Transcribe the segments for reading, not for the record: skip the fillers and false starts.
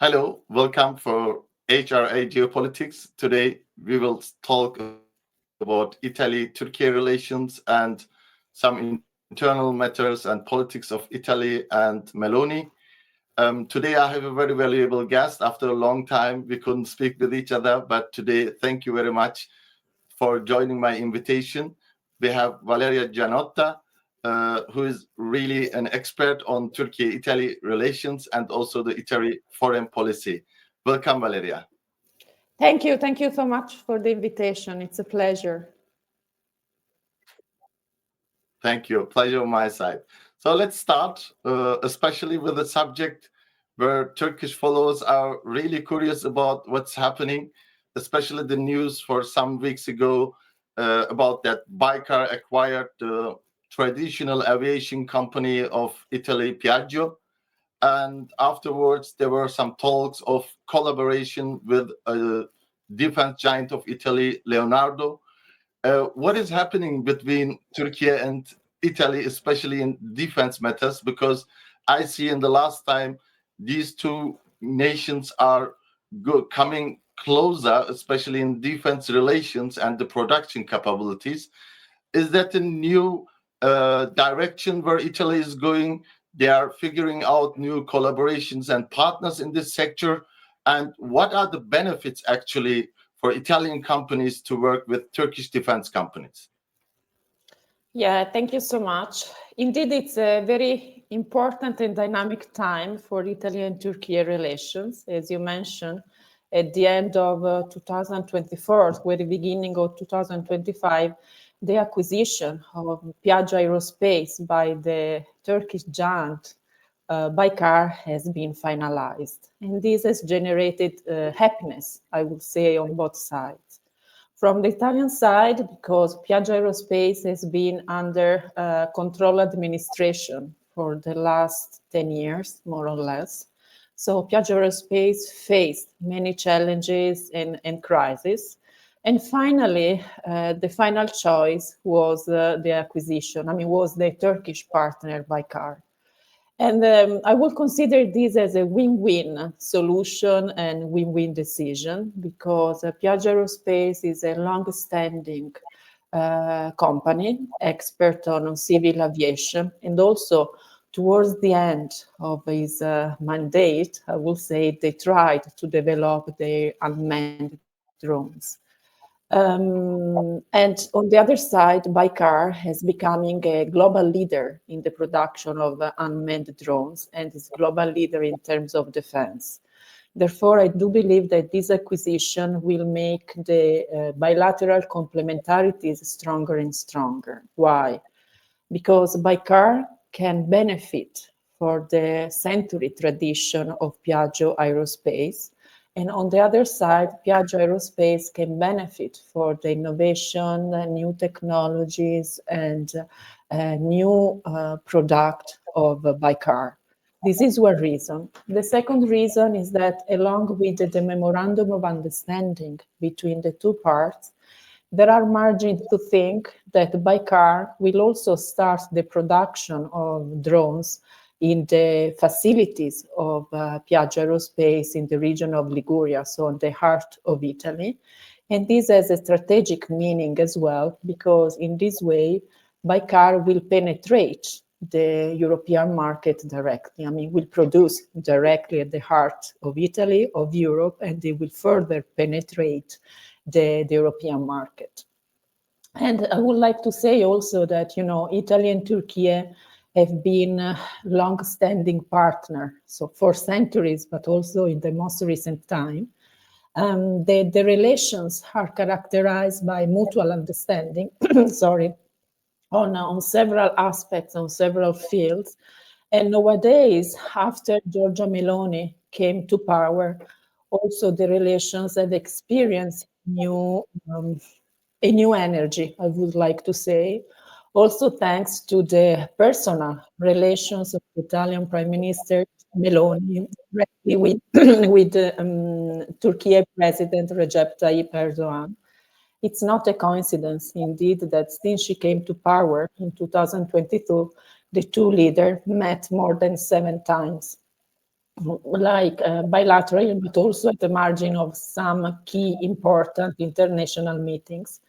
Hello, welcome for HRA Geopolitics. Today we will talk about Italy-Turkey relations and some internal matters and politics of Italy and Meloni. Today I have a very valuable guest. After a long time, we couldn't speak with each other, but today, thank you very much for joining my invitation. We have Valeria Gianotta, who is really an expert on Turkey-Italy relations and also the Italy foreign policy. Welcome, Valeria. Thank you. Thank you so much for the invitation. It's a pleasure. Thank you. Pleasure on my side. So let's start, especially with a subject where Turkish followers are really curious about what's happening, especially the news for some weeks ago about that Baykar acquired the traditional aviation company of Italy, Piaggio. And afterwards, there were some talks of collaboration with a defense giant of Italy, Leonardo. What is happening between Turkey and Italy, especially in defense matters? Because I see in the last time these two nations are coming closer, especially in defense relations and the production capabilities. Is that a new direction where Italy is going? They are figuring out new collaborations and partners in this sector. And what are the benefits actually for Italian companies to work with Turkish defense companies? Yeah, thank you so much. Indeed, it's a very important and dynamic time for Italy and Turkey relations. As you mentioned, at the end of 2024, with the beginning of 2025, the acquisition of Piaggio Aerospace by the Turkish giant Baykar has been finalized. And this has generated happiness, I would say, on both sides. From the Italian side, because Piaggio Aerospace has been under control administration for the last 10 years, more or less. So Piaggio Aerospace faced many challenges and crises. And finally, the final choice was the acquisition. Was the Turkish partner Baykar. And I will consider this as a win-win solution and win-win decision because Piaggio Aerospace is a long-standing company, expert on civil aviation, and also towards the end of his mandate, I will say they tried to develop their unmanned drones. And on the other side, Baykar is becoming a global leader in the production of unmanned drones and is global leader in terms of defense. Therefore, I do believe that this acquisition will make the bilateral complementarities stronger and stronger. Why? Because Baykar can benefit for the century tradition of Piaggio Aerospace. And on the other side, Piaggio Aerospace can benefit for the innovation, new technologies, and new product of Baykar. This is one reason. The second reason is that along with the memorandum of understanding between the two parts, there are margins to think that Baykar will also start the production of drones in the facilities of Piaggio Aerospace in the region of Liguria, so in the heart of Italy. And this has a strategic meaning as well, because in this way, Baykar will penetrate the European market directly. Will produce directly at the heart of Italy, of Europe, and they will further penetrate the European market. And I would like to say also that, Italy and Turkey have been a long-standing partner, so for centuries, but also in the most recent time. The relations are characterized by mutual understanding, sorry, on several aspects, on several fields. And nowadays, after Giorgia Meloni came to power, also the relations have experienced a new energy, I would like to say, also thanks to the personal relations of the Italian Prime Minister Meloni with, with Turkey President Recep Tayyip Erdogan. It's not a coincidence, indeed, that since she came to power in 2022, the two leaders met more than 7 times. like bilateral, but also at the margin of some key important international meetings.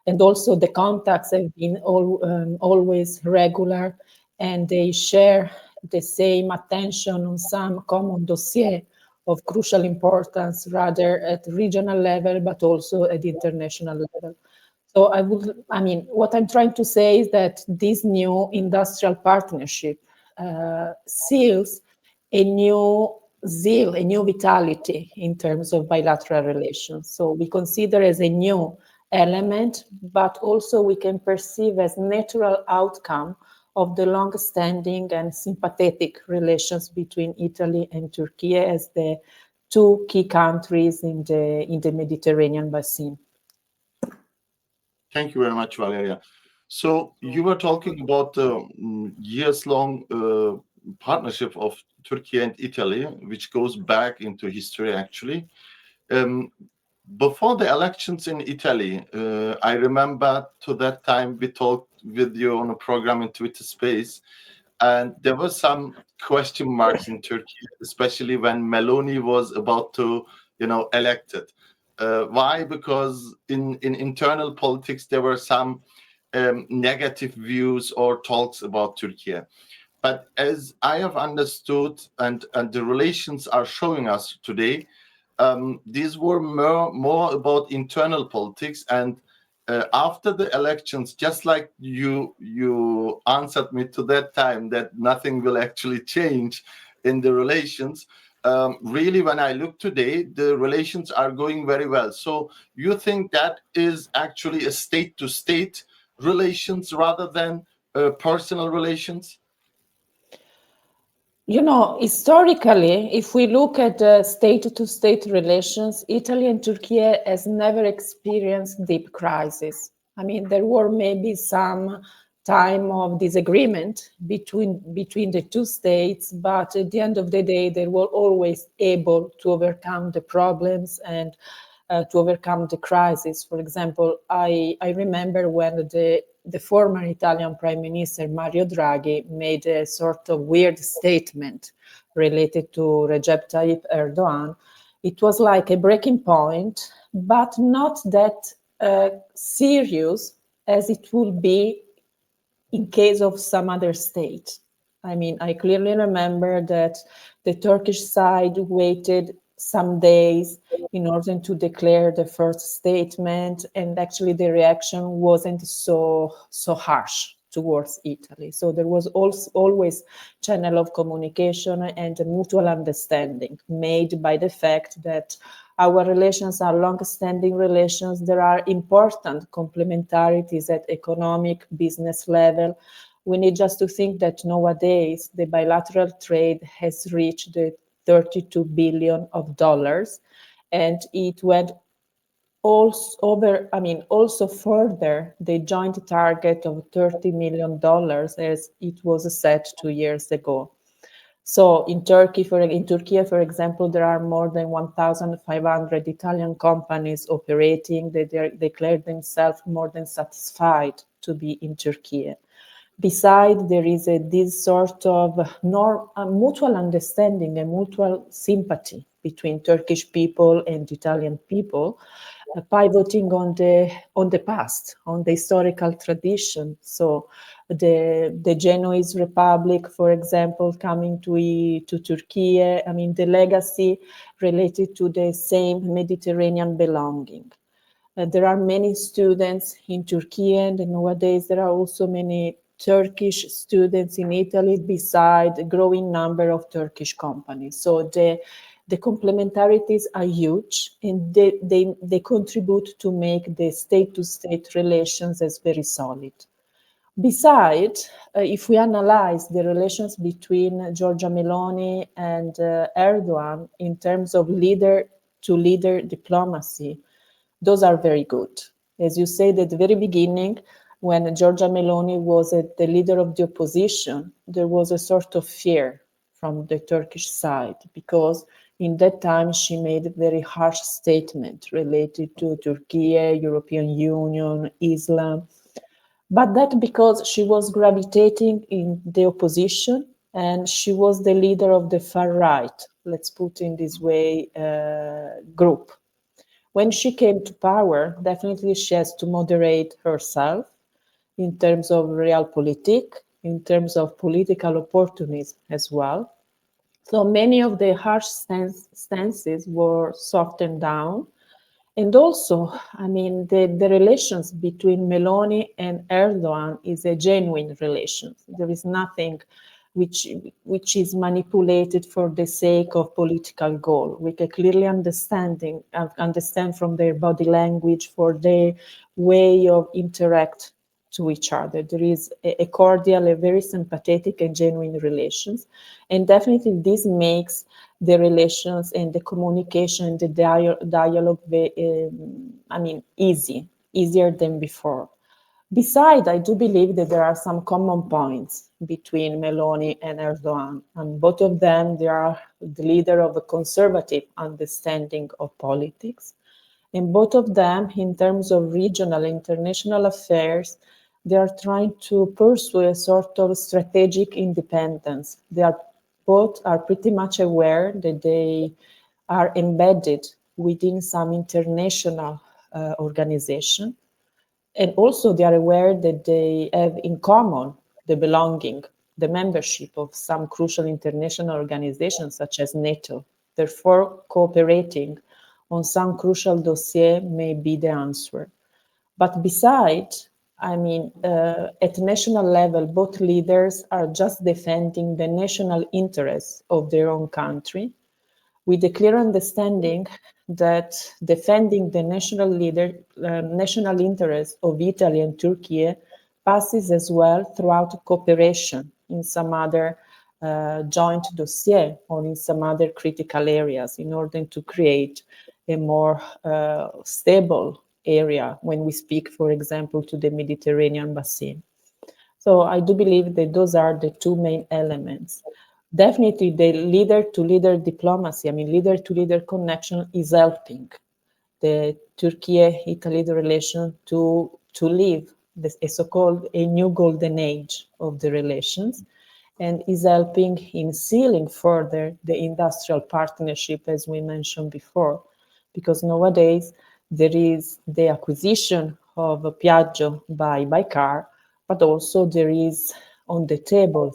And also the contacts have been always regular, and they share the same attention on some common dossier of crucial importance, rather at regional level, but also at international level. So what I'm trying to say is that this new industrial partnership seals a new zeal, a new vitality in terms of bilateral relations. So we consider as a new element, but also we can perceive as natural outcome of the long-standing and sympathetic relations between Italy and Turkey as the two key countries in the Mediterranean basin. Thank you very much, Valeria. So you were talking about the years-long partnership of Turkey and Italy, which goes back into history, actually. Before the elections in Italy, I remember to that time we talked with you on a program in Twitter Space, and there were some question marks in Turkey, especially when Meloni was about to, elected. Why? Because in internal politics there were some negative views or talks about Turkey. But as I have understood, and the relations are showing us today, these were more about internal politics. And after the elections, just like you answered me to that time that nothing will actually change in the relations. Really, when I look today, the relations are going very well. So you think that is actually a state-to-state relations rather than personal relations? Historically, if we look at state-to-state relations, Italy and Turkey has never experienced deep crisis. I mean, there were maybe some time of disagreement between the two states, but at the end of the day, they were always able to overcome the problems and to overcome the crisis. For example, I remember when the former Italian Prime Minister Mario Draghi made a sort of weird statement related to Recep Tayyip Erdogan. It was like a breaking point, but not that serious as it would be in case of some other state. I mean, I clearly remember that the Turkish side waited some days in order to declare the first statement, and actually the reaction wasn't so harsh towards Italy. So there was also always channel of communication and a mutual understanding made by the fact that our relations are long-standing relations. There are important complementarities at economic, business level. We need just to think that nowadays the bilateral trade has reached the $32 billion, and it went also further the joint target of $30 million as it was set 2 years ago. So in Turkey, for example, there are more than 1,500 Italian companies operating. They declare themselves more than satisfied to be in Turkey. Besides, there is this sort of mutual understanding and mutual sympathy between Turkish people and Italian people, pivoting on the past, on the historical tradition. So the Genoese Republic, for example, coming to Turkey, I mean, the legacy related to the same Mediterranean belonging. There are many students in Turkey, and nowadays there are also many Turkish students in Italy, beside a growing number of Turkish companies. So the complementarities are huge, and they contribute to make the state-to-state relations as very solid. Besides, if we analyze the relations between Giorgia Meloni and Erdogan in terms of leader-to-leader diplomacy, those are very good. As you said at the very beginning, when Giorgia Meloni was the leader of the opposition, there was a sort of fear from the Turkish side, because in that time she made a very harsh statement related to Turkey, European Union, Islam. But that because she was gravitating in the opposition and she was the leader of the far right, let's put in this way, group. When she came to power, definitely she has to moderate herself in terms of realpolitik, in terms of political opportunism as well. So many of the harsh stances were softened down. And also, I mean, the relations between Meloni and Erdogan is a genuine relation. There is nothing which is manipulated for the sake of political goal. We can clearly understand from their body language, for their way of interact to each other. There is a cordial, a very sympathetic and genuine relations. And definitely this makes the relations and the communication, the dialogue, easier than before. Besides, I do believe that there are some common points between Meloni and Erdogan, and both of them, they are the leader of a conservative understanding of politics. And both of them, in terms of regional and international affairs, they are trying to pursue a sort of strategic independence. Both are pretty much aware that they are embedded within some international organization. And also they are aware that they have in common the belonging, the membership of some crucial international organizations such as NATO. Therefore, cooperating on some crucial dossier may be the answer. But besides, at national level, both leaders are just defending the national interests of their own country, with a clear understanding that defending the national interests of Italy and Turkey passes as well throughout cooperation in some other joint dossier or in some other critical areas in order to create a more stable area when we speak, for example, to the Mediterranean basin. So I do believe that those are the two main elements. Definitely the leader-to-leader diplomacy, leader-to-leader connection is helping the Turkey-Italy relation to live a so-called a new golden age of the relations, and is helping in sealing further the industrial partnership, as we mentioned before, because nowadays there is the acquisition of Piaggio by Baykar, but also there is on the table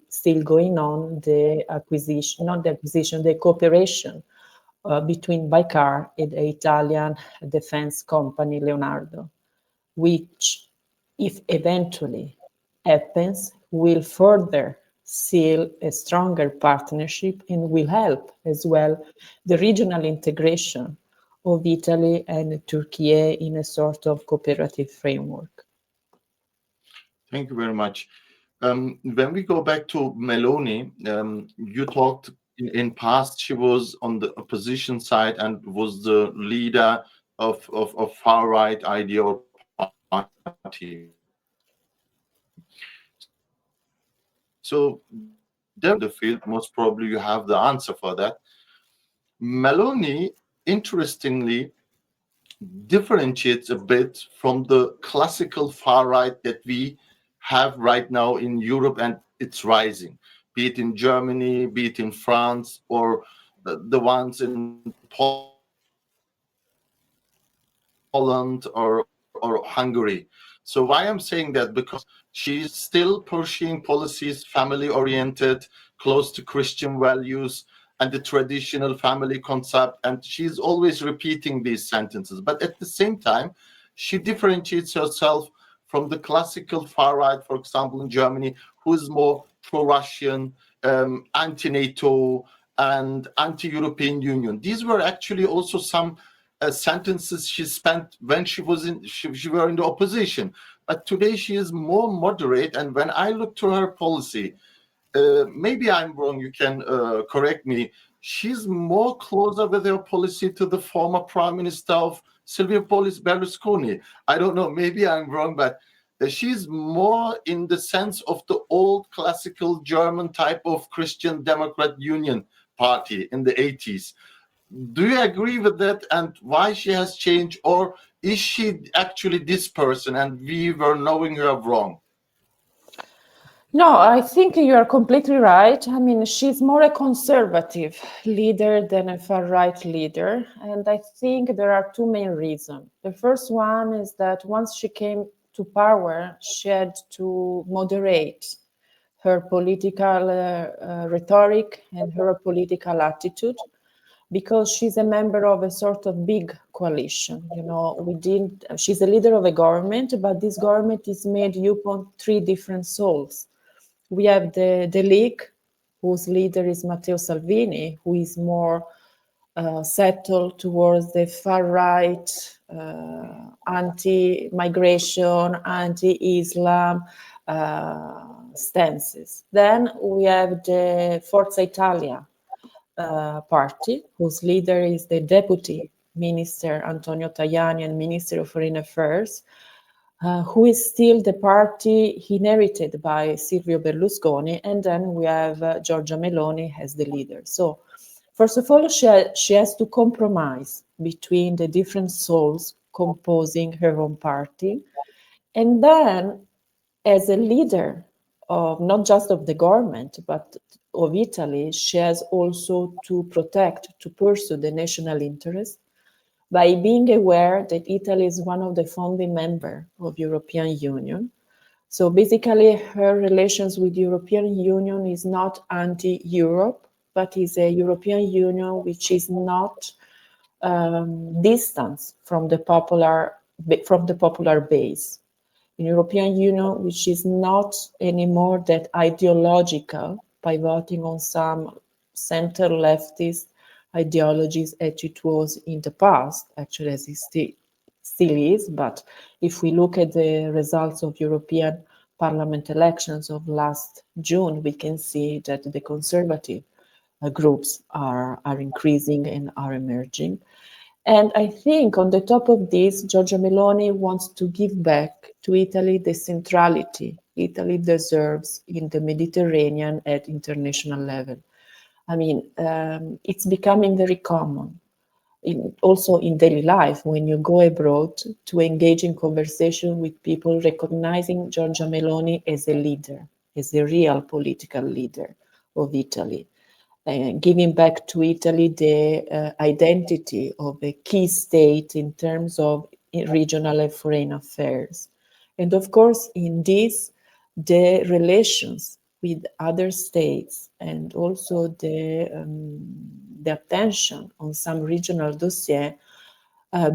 still going on the acquisition, not the acquisition, the cooperation between Baykar and the Italian defense company Leonardo, which, if eventually happens, will further seal a stronger partnership and will help as well the regional integration of Italy and Turkey in a sort of cooperative framework. Thank you very much. When we go back to Meloni, you talked in past she was on the opposition side and was the leader of far right idea or party. So the field, most probably you have the answer for that. Meloni, interestingly, differentiates a bit from the classical far right that we have right now in Europe, and it's rising, be it in Germany, be it in France, or the ones in Poland or Hungary. So why I'm saying that, because she's still pursuing policies family oriented, close to Christian values and the traditional family concept, and she's always repeating these sentences. But at the same time, she differentiates herself from the classical far right, for example, in Germany, who is more pro-Russian, anti-NATO, and anti-European Union. These were actually also some sentences she spent when she were in the opposition. But today she is more moderate, and when I look to her policy, maybe I'm wrong, you can correct me, she's more closer with her policy to the former prime minister of Silvio Berlusconi. I don't know, maybe I'm wrong, but she's more in the sense of the old classical German type of Christian Democrat Union party in the 80s. Do you agree with that, and why she has changed, or is she actually this person and we were knowing her wrong? No, I think you are completely right. I mean, she's more a conservative leader than a far right leader. And I think there are two main reasons. The first one is that once she came to power, she had to moderate her political rhetoric and her political attitude, because she's a member of a sort of big coalition. You know, she's a leader of a government, but this government is made up of three different souls. We have the League, whose leader is Matteo Salvini, who is more settled towards the far right, anti-migration, anti-Islam stances. Then we have the Forza Italia party, whose leader is the Deputy Minister Antonio Tajani and Minister of Foreign Affairs, who is still the party inherited by Silvio Berlusconi. And then we have Giorgia Meloni as the leader. So, first of all, she has to compromise between the different souls composing her own party. And then, as a leader of not just of the government, but of Italy, she has also to protect, to pursue the national interest by being aware that Italy is one of the founding members of European Union. So basically, her relations with European Union is not anti-Europe, but is a European Union which is not distant from the popular base. An European Union which is not anymore that ideological, pivoting on some center leftist ideologies as it was in the past, actually as it still is. But if we look at the results of European Parliament elections of last June, we can see that the conservative groups are increasing and are emerging. And I think on the top of this, Giorgia Meloni wants to give back to Italy the centrality Italy deserves in the Mediterranean at international level. I mean, it's becoming very common, also in daily life, when you go abroad, to engage in conversation with people, recognizing Giorgia Meloni as a leader, as a real political leader of Italy, giving back to Italy the identity of a key state in terms of regional and foreign affairs. And of course, in this, the relations with other states and also the attention on some regional dossier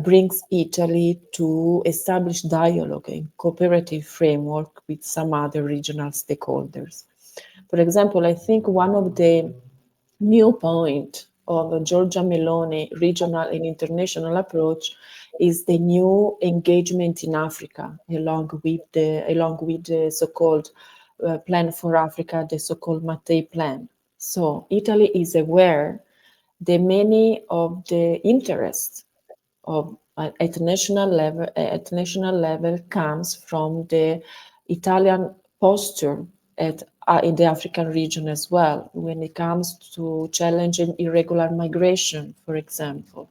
brings Italy to establish dialogue and cooperative framework with some other regional stakeholders. For example, I think one of the new point of Giorgia Meloni regional and international approach is the new engagement in Africa, along with the so-called Plan for Africa, the so-called Mattei Plan. So Italy is aware that many of the interests of at national level comes from the Italian posture in the African region as well, when it comes to challenging irregular migration, for example.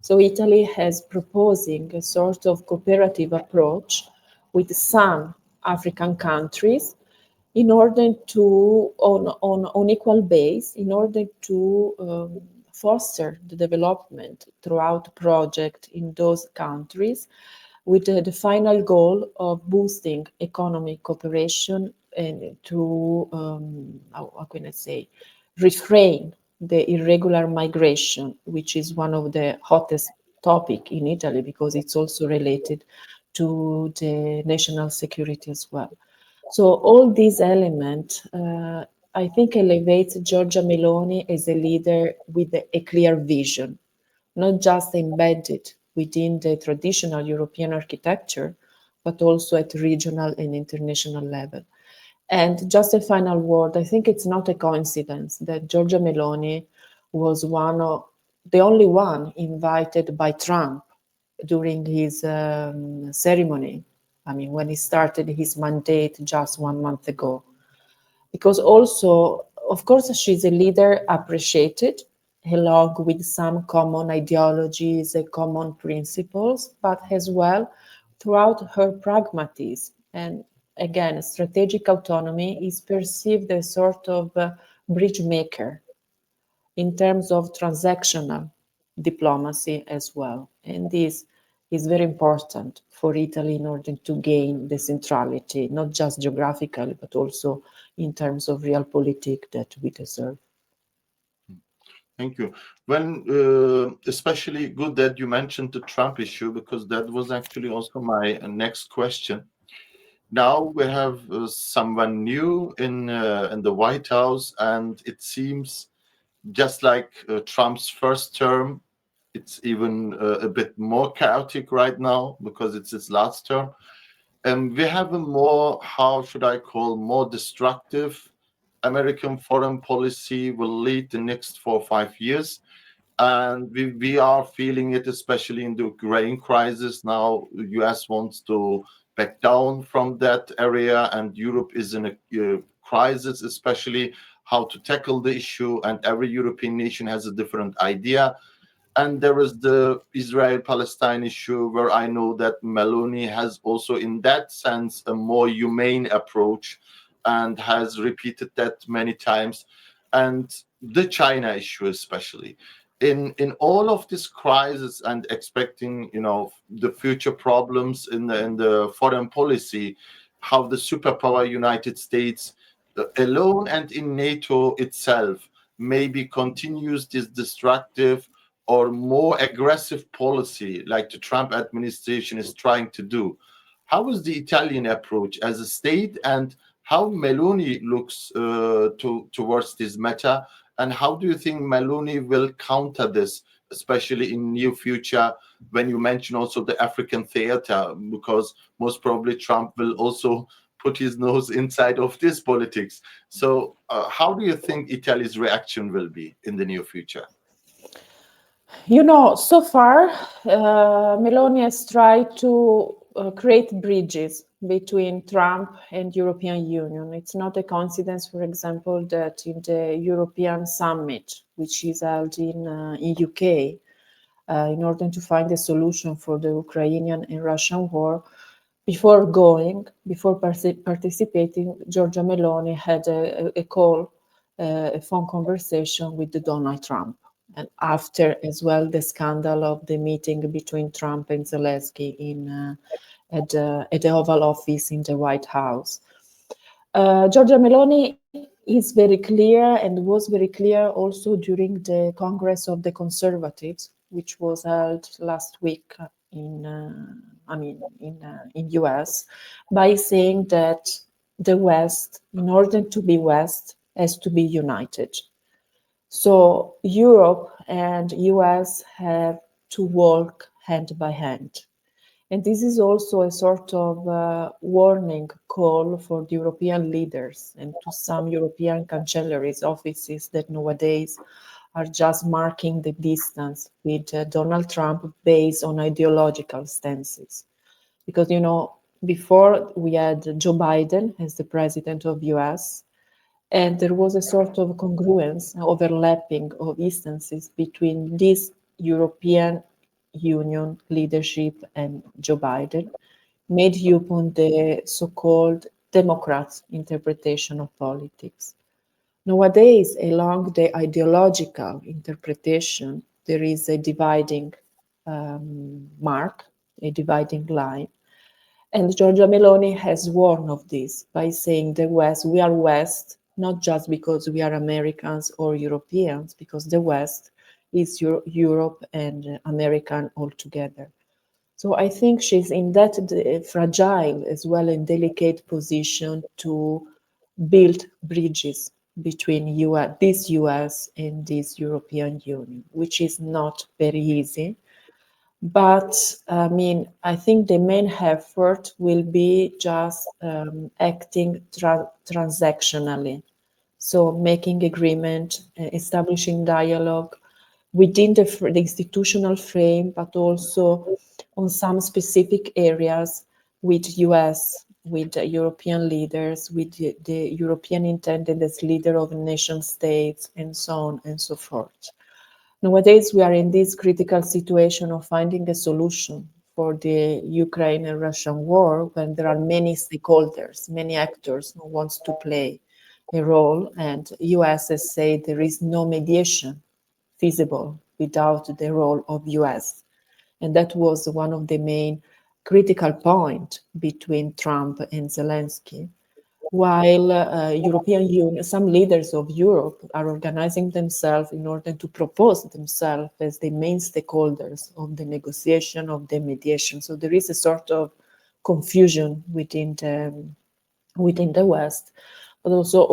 So Italy has proposing a sort of cooperative approach with some African countries in order to, on equal base, in order to foster the development throughout project in those countries, with the final goal of boosting economic cooperation and to, how can I say, refrain the irregular migration, which is one of the hottest topic in Italy because it's also related to the national security as well. So all these elements, I think, elevates Giorgia Meloni as a leader with a clear vision, not just embedded within the traditional European architecture, but also at regional and international level. And just a final word, I think it's not a coincidence that Giorgia Meloni was the only one invited by Trump during his ceremony. I mean, when he started his mandate just 1 month ago. Because also, of course, she's a leader appreciated along with some common ideologies and common principles, but as well throughout her pragmatism and again, strategic autonomy is perceived as sort of a bridge maker in terms of transactional diplomacy as well. And this is very important for Italy in order to gain the centrality, not just geographically, but also in terms of realpolitik that we deserve. Thank you. When especially good that you mentioned the Trump issue, because that was actually also my next question. Now we have someone new in the White House, and it seems just like Trump's first term, it's even a bit more chaotic right now because it's his last term. And we have a more, how should I call, more destructive American foreign policy will lead the next 4 or 5 years. And we are feeling it, especially in the Ukraine crisis. Now, the US wants to back down from that area, and Europe is in a crisis, especially how to tackle the issue. And every European nation has a different idea. And there is the Israel-Palestine issue, where I know that Meloni has also, in that sense, a more humane approach and has repeated that many times. And the China issue, especially. In all of this crisis and expecting, the future problems in the foreign policy, how the superpower United States alone and in NATO itself maybe continues this destructive or more aggressive policy like the Trump administration is trying to do. How is the Italian approach as a state, and how Meloni looks towards this matter, and how do you think Meloni will counter this, especially in near future, when you mention also the African theater, because most probably Trump will also put his nose inside of this politics. So how do you think Italy's reaction will be in the near future? So far, Meloni has tried to create bridges between Trump and European Union. It's not a coincidence, for example, that in the European summit, which is held in UK, in order to find a solution for the Ukrainian and Russian war, before participating, Giorgia Meloni had a call, a phone conversation with Donald Trump. And after as well the scandal of the meeting between Trump and Zelensky at the Oval Office in the White House. Giorgia Meloni is very clear and was very clear also during the Congress of the Conservatives, which was held last week in US, by saying that the West, in order to be West, has to be united. So Europe and US have to work hand by hand. And this is also a sort of warning call for the European leaders and to some European chancelleries' offices that nowadays are just marking the distance with Donald Trump based on ideological stances. Because, before we had Joe Biden as the president of US, and there was a sort of congruence, overlapping of instances between this European Union leadership and Joe Biden, made upon the so-called Democrats' interpretation of politics. Nowadays, along the ideological interpretation, there is a dividing mark, a dividing line. And Giorgia Meloni has warned of this by saying the West, we are West, not just because we are Americans or Europeans, because the West is Europe and American altogether. So I think she's in that fragile as well and delicate position to build bridges between this US and this European Union, which is not very easy. But I think the main effort will be just acting transactionally. So making agreement, establishing dialogue within the institutional frame, but also on some specific areas with US, with European leaders, with the European intended as leader of nation states, and so on and so forth. Nowadays, we are in this critical situation of finding a solution for the Ukraine and Russian war when there are many stakeholders, many actors who wants to play a role, and US has said there is no mediation feasible without the role of US. And that was one of the main critical point between Trump and Zelensky. While European Union, some leaders of Europe are organizing themselves in order to propose themselves as the main stakeholders of the negotiation, of the mediation. So there is a sort of confusion within the West. But also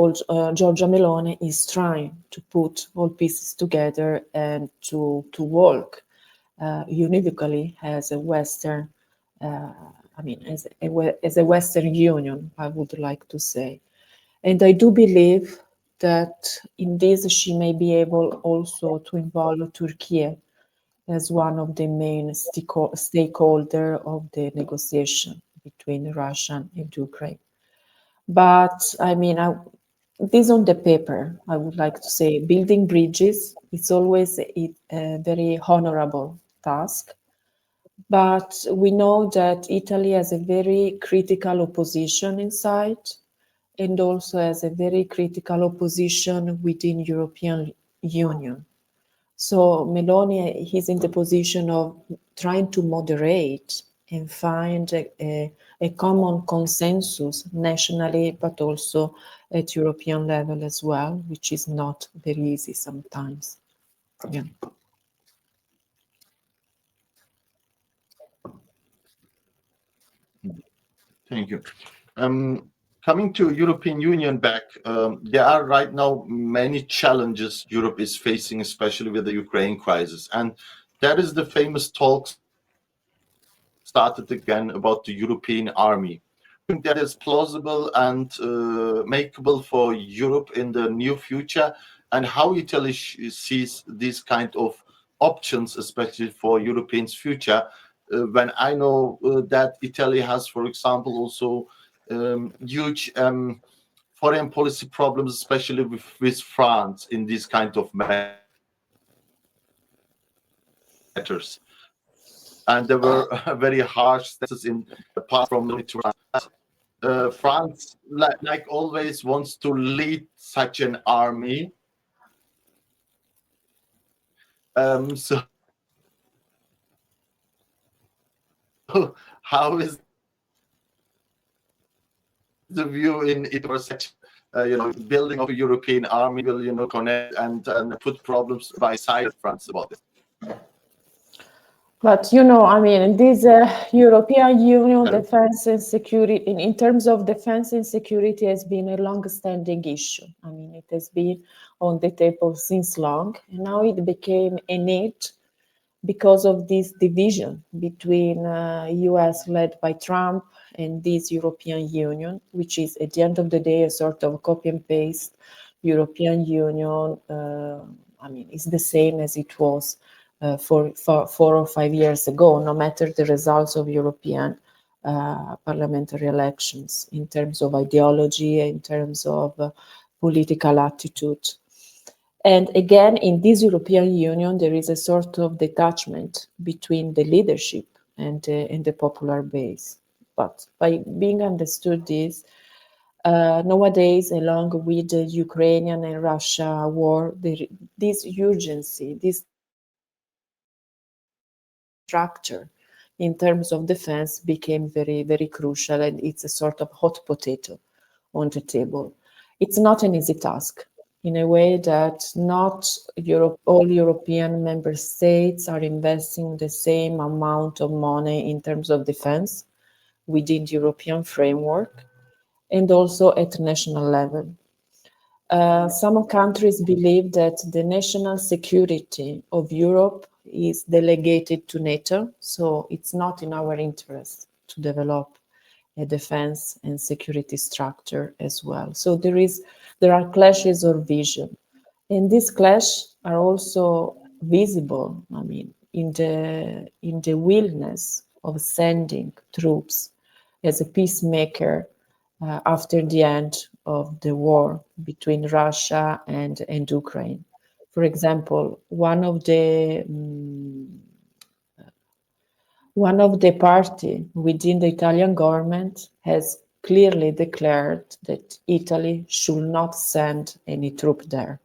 Giorgia Meloni is trying to put all pieces together and to work univocally as a Western, as a Western Union, I would like to say. And I do believe that in this she may be able also to involve Turkey as one of the main stakeholder of the negotiation between Russia and Ukraine. But this on the paper, I would like to say, building bridges, it's always a very honorable task. But we know that Italy has a very critical opposition inside and also has a very critical opposition within European Union. So Meloni is in the position of trying to moderate and find a common consensus nationally, but also at European level as well, which is not very easy sometimes. Yeah. Thank you. Coming to European Union back, there are right now many challenges Europe is facing, especially with the Ukraine crisis. And that is the famous talks started again about the European army. I think that is plausible and makeable for Europe in the near future, and how Italy sees these kind of options, especially for Europeans' future. When I know that Italy has, for example, also huge foreign policy problems, especially with France in these kind of matters. And there were very harsh stances in the past from France. France, like always, wants to lead such an army. So how is the view in it or such, building of a European army will, connect and put problems by side of France about this? But this European Union defense and security, in terms of defense and security, has been a long-standing issue. It has been on the table since long, and now it became a need because of this division between US led by Trump and this European Union, which is at the end of the day a sort of copy and paste European Union. It's the same as it was for 4 or 5 years ago, no matter the results of European parliamentary elections, in terms of ideology, in terms of political attitude. And again, in this European Union, there is a sort of detachment between the leadership and the popular base. But by being understood this, nowadays, along with the Ukrainian and Russia war, this urgency, this structure in terms of defense became very, very crucial, and it's a sort of hot potato on the table. It's not an easy task, in a way that not all European member states are investing the same amount of money in terms of defense within the European framework and also at national level. Some countries believe that the national security of Europe is delegated to NATO, so it's not in our interest to develop a defense and security structure as well. So there are clashes of vision, and these clashes are also visible. In the willingness of sending troops as a peacemaker after the end of the war between Russia and Ukraine. For example, one of the One of the party within the Italian government has clearly declared that Italy should not send any troop there.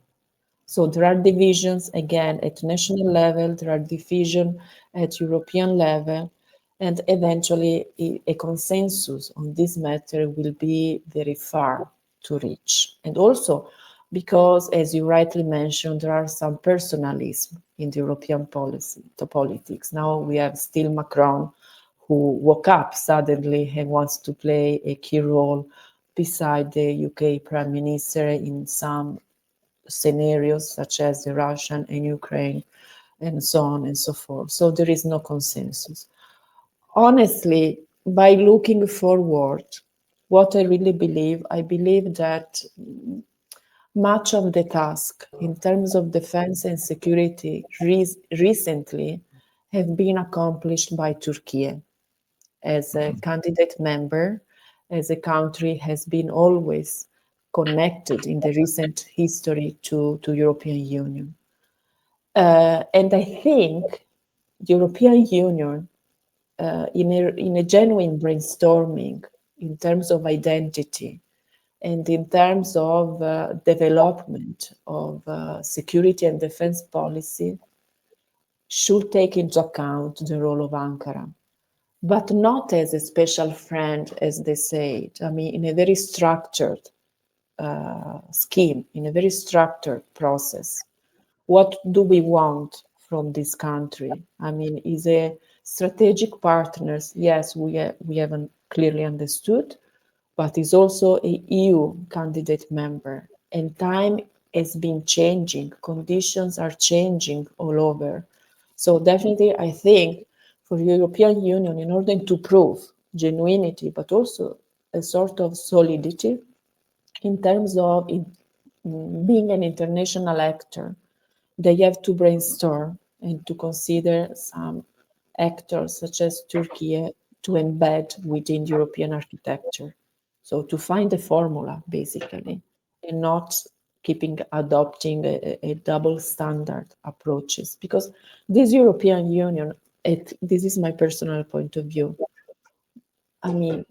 So there are divisions again at national level, there are divisions at European level, and eventually a consensus on this matter will be very far to reach. And also because, as you rightly mentioned, there are some personalism in the European policy, to politics. Now we have still Macron, who woke up suddenly and wants to play a key role beside the UK Prime Minister in some scenarios such as the Russian and Ukraine and so on and so forth. So there is no consensus. Honestly, by looking forward, what I believe that much of the task in terms of defense and security recently have been accomplished by Turkey as a candidate member, as a country has been always connected in the recent history to European Union. And I think the European Union, in a genuine brainstorming in terms of identity and in terms of development of security and defense policy, should take into account the role of Ankara, but not as a special friend, as they say it. I mean, in a very structured scheme, in a very structured process. What do we want from this country? I mean, is a strategic partners? Yes, we haven't clearly understood, but is also a EU candidate member, and time has been changing. Conditions are changing all over. So definitely, I think for the European Union, in order to prove genuinity, but also a sort of solidity in terms of being an international actor, they have to brainstorm and to consider some actors such as Turkey to embed within European architecture. So to find a formula basically, and not keeping adopting a double standard approaches, because this European Union, this is my personal point of view. I mean,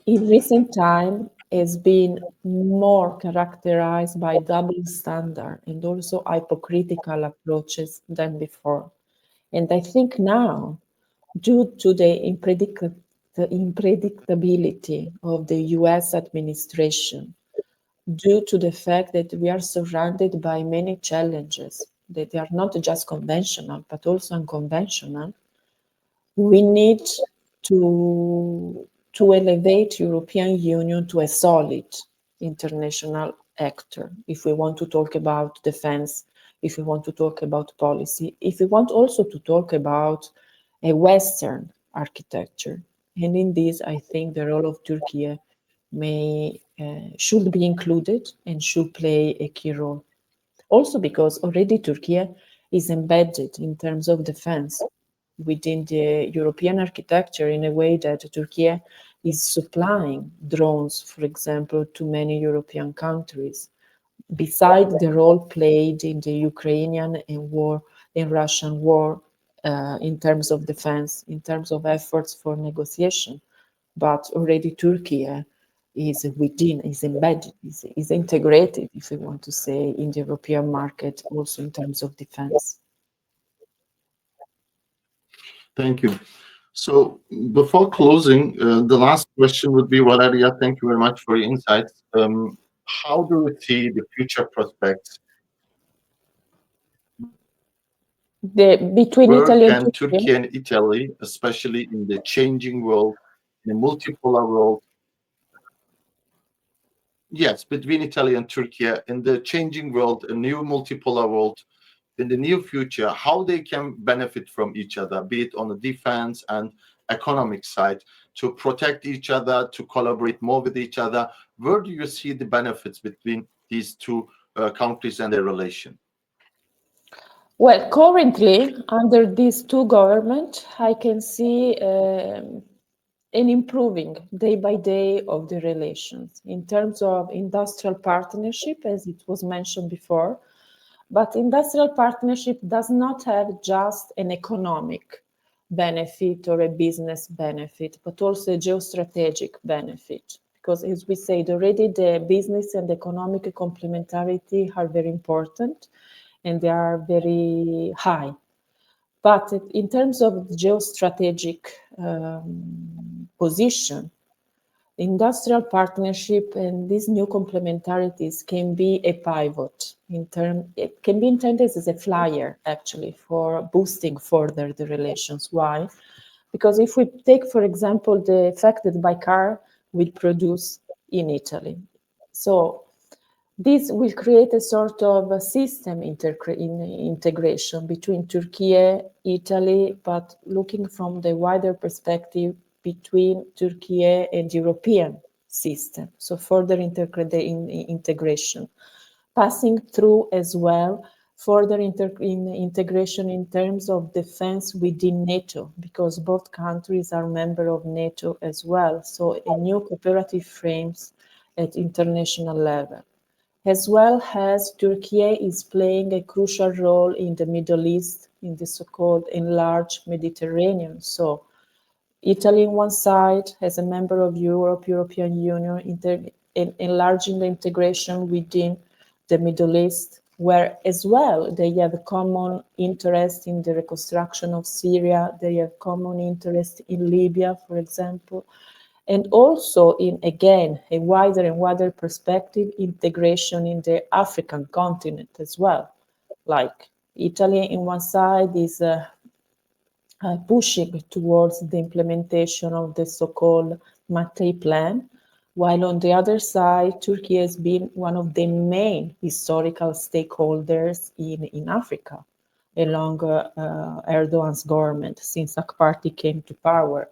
in recent time has been more characterized by double standard and also hypocritical approaches than before. And I think now, due to the unpredictability of the US administration, due to the fact that we are surrounded by many challenges, that they are not just conventional, but also unconventional, we need to elevate European Union to a solid international actor if we want to talk about defense, if we want to talk about policy, if we want also to talk about a Western architecture. And in this, I think the role of Turkey should be included and should play a key role. Also because already Turkey is embedded in terms of defense within the European architecture in a way that Turkey is supplying drones, for example, to many European countries, beside the role played in the Ukrainian and Russian war in terms of defense, in terms of efforts for negotiation. But already Turkey is within, is embedded, is integrated, if we want to say, in the European market, also in terms of defense. Thank you. So before closing, the last question would be, Valeria, thank you very much for your insights. How do you see the future prospects? Between Where Italy and can Turkey and Italy, especially in the changing world, in a multipolar world, yes, between Italy and Turkey, in the changing world, a new multipolar world, in the near future, how they can benefit from each other, be it on the defense and economic side, to protect each other, to collaborate more with each other. Where do you see the benefits between these two countries and their relation? Well, currently, under these two governments, I can see an improving day by day of the relations in terms of industrial partnership, as it was mentioned before. But industrial partnership does not have just an economic benefit or a business benefit, but also a geostrategic benefit. Because as we said already, the business and economic complementarity are very important and they are very high. But in terms of geostrategic position, industrial partnership and these new complementarities can be a pivot it can be intended as a flyer actually for boosting further the relations. Why? Because if we take, for example, the fact that Baykar will produce in Italy, so this will create a sort of a system integration between Turkey, Italy, but looking from the wider perspective between Turkey and European system. So further integration, passing through as well further integration in terms of defense within NATO, because both countries are member of NATO as well. So a new cooperative frames at international level. As well as Turkey is playing a crucial role in the Middle East, in the so-called enlarged Mediterranean. So Italy on one side, as a member of European Union, enlarging the integration within the Middle East, where as well they have a common interest in the reconstruction of Syria, they have common interest in Libya, for example, and also in, again, a wider and wider perspective, integration in the African continent as well. Like Italy in one side is pushing towards the implementation of the so-called Mattei Plan, while on the other side, Turkey has been one of the main historical stakeholders in Africa, along Erdogan's government since AK Party came to power.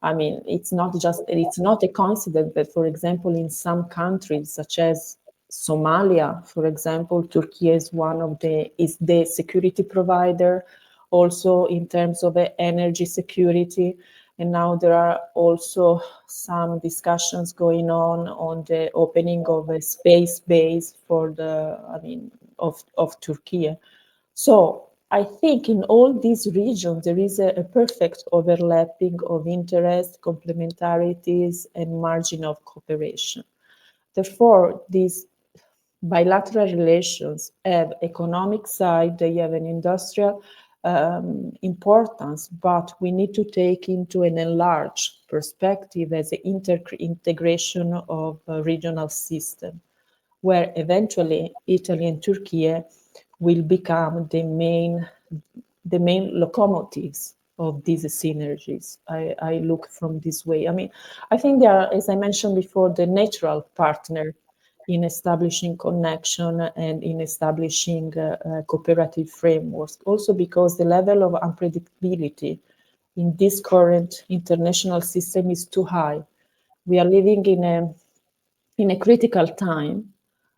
I mean, it's not a coincidence that, for example, in some countries such as Somalia, for example, Turkey is the security provider, also in terms of energy security. And now there are also some discussions going on the opening of a space base for of Turkey. So I think in all these regions, there is a perfect overlapping of interest, complementarities, and margin of cooperation. Therefore, these bilateral relations have economic side, they have an industrial importance, but we need to take into an enlarged perspective as an integration of a regional system, where eventually Italy and Turkey will become the main locomotives of these synergies. I look from this way. I mean, I think they are, as I mentioned before, the natural partner in establishing connection and in establishing cooperative frameworks. Also because the level of unpredictability in this current international system is too high. We are living in a critical time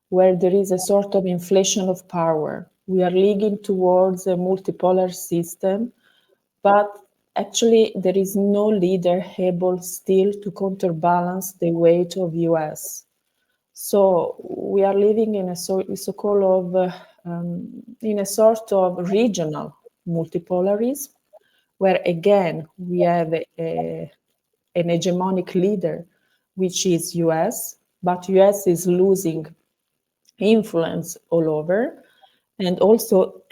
where there is a sort of inflation of power. We are leading towards a multipolar system, but actually there is no leader able still to counterbalance the weight of US. So we are living in a so-called in a sort of regional multipolarism, where again we have an hegemonic leader, which is US, but US is losing influence all over, and also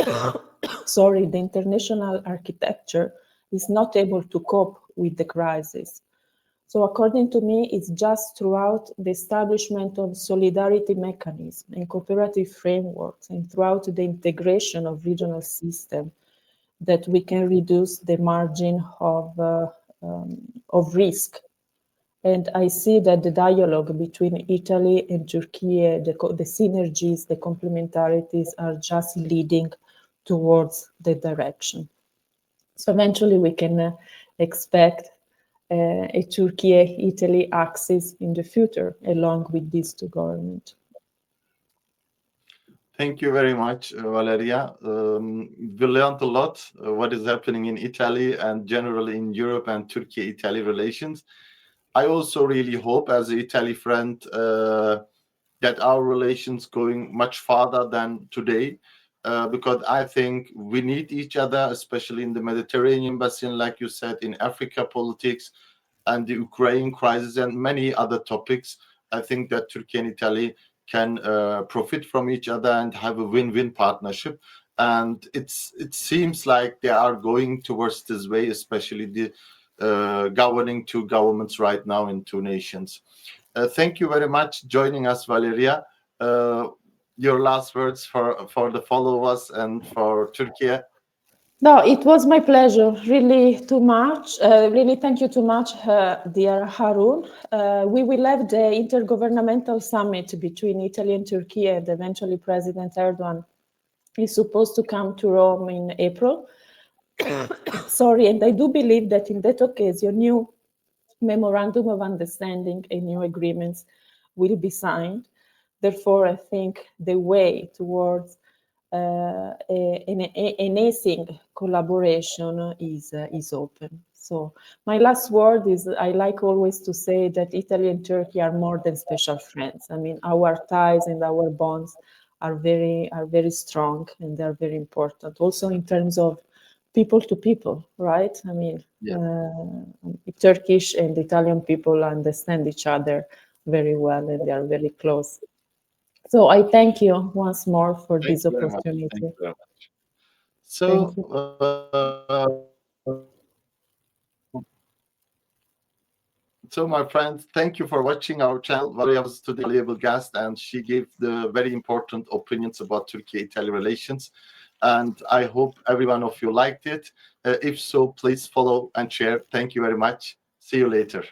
sorry, the international architecture is not able to cope with the crisis. So according to me, it's just throughout the establishment of solidarity mechanisms and cooperative frameworks and throughout the integration of regional systems that we can reduce the margin of risk. And I see that the dialogue between Italy and Turkey, the synergies, the complementarities are just leading towards the direction. So eventually we can expect a Turkey-Italy axis in the future along with these two governments. Thank you very much, Valeria. We learned a lot what is happening in Italy and generally in Europe and Turkey-Italy relations. I also really hope, as an Italy friend, that our relations going much farther than today. because I think we need each other, especially in the Mediterranean basin, like you said, in Africa politics and the Ukraine crisis and many other topics. I think that Turkey and Italy can profit from each other and have a win-win partnership. And it seems like they are going towards this way, especially the governing two governments right now in two nations. Thank you very much joining us, Valeria. Your last words for the followers and for Turkey. No, it was my pleasure. Really, too much. Really, thank you too much, dear Harun. We will have the intergovernmental summit between Italy and Turkey, and eventually President Erdogan is supposed to come to Rome in April. Sorry, and I do believe that in that occasion, new memorandum of understanding and new agreements will be signed. Therefore, I think the way towards an async collaboration is open. So my last word is, I like always to say that Italy and Turkey are more than special friends. I mean, our ties and our bonds are very strong, and they're very important. Also in terms of people to people, right? I mean, Turkish and Italian people understand each other very well, and they are very close. So I thank you once more for this opportunity. Thank you very much. Thank you. So, my friends, thank you for watching our channel. Valeria was today a valuable guest, and she gave the very important opinions about Turkey-Italy relations. And I hope every one of you liked it. If so, please follow and share. Thank you very much. See you later.